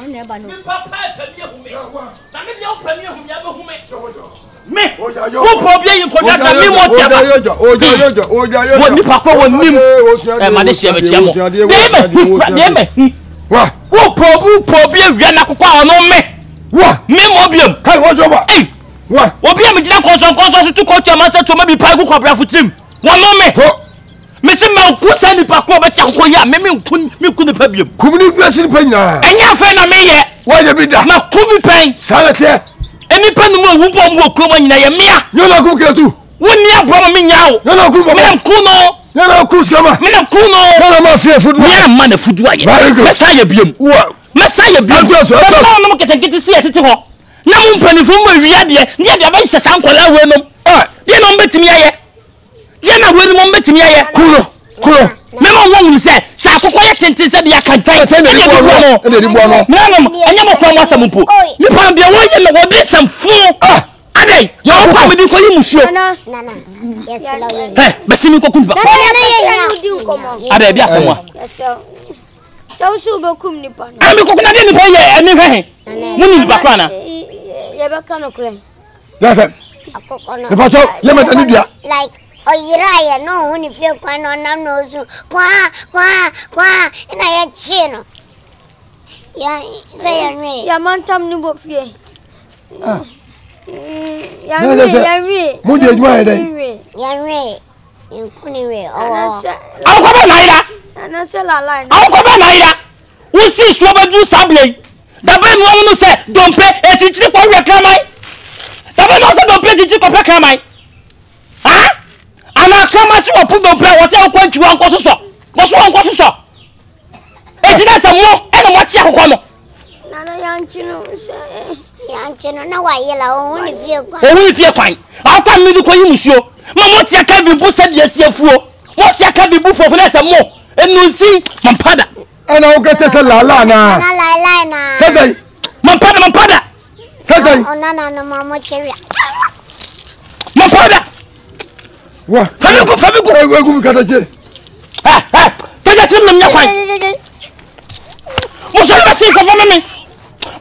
never know. Papa, me. Who probably you for that me more time. What you papa won him? Man, this year, what? Who probably Viana Coca no me? What? Me mobium. Hey, what's over? Hey, what? What be a Mijana Consul to coach your master to maybe Pago Cobra for Tim? One moment. Missing Mount Pusani Paco, but Chakoya, me couldn't pay you. Couldn't you bless in Pena? And your friend, I may yet. Why you be that? Now, could be paying Salate. Any pen will come in a mere. You're not cooking too. When you are brother me now, you're not good. I'm Kuno. You're not Kuskama. I'm Kuno. I'm a fair food. I'm a man of food. Messiah Bium. Messiah Bium. I'm not getting to see it. No penny from where we are there. Near the bench, some color women. You don't bet me yet. You know when you bet me yet. Kuno. Memo won say sa quiet sentence said ya kan tai and you never from some po you pan be one you go be some fool ade you come with for you musuo nana yes eh besimi ko kunba ade bia semwa so so be kum ni pa ami ko kuna de ni pa ye ani hwe muni ba kwa na ye be kan okure listen akokona the pacho ye meta ni dua like Oyiraya no huni fie kwa no nam no so kwa ina ya chino ya say ya ya mantam ni bo fie ya ri mu de ejuma ye ya ri nkuni we oh aw ko ba naira na se la line aw ko ba naira wo si so ba du sablei da ba no no se dompe echichiri kwa we kramai da ba no se dompe echichiri kwa kramai ha ana kama si opu dompe wo se okwantu anko soso wo so anko soso ejina se mo e na mo chi akoko no nana yanchino na wa yela o huni fie kwan aka mi di ko yi musuo ma mo tia ka bi bu se de asiefuo mo tia ka bi bu fofo na se mo enunsi mampada ana o gete se lala na sesai mampada sesai onana na mama cheria mampada wa famigo egu katache taja tim nam nyakwan mo so le se ko fo me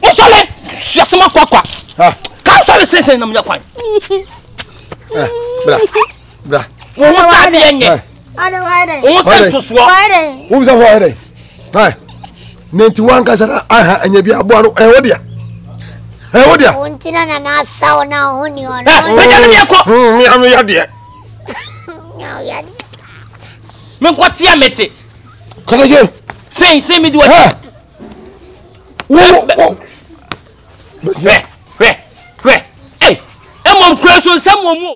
mo so le yasema kwa ka so le se nam nyakwan bra wo sa de enye wo sa toso wo sa fo ade hai 91 kasara aha anya bi abo ano wodia untina na sawo na huni ono beja ne yako mi anu yade yade me kwati amete kadaje sei mi duwa wo Hey, em mon preso sam mo mu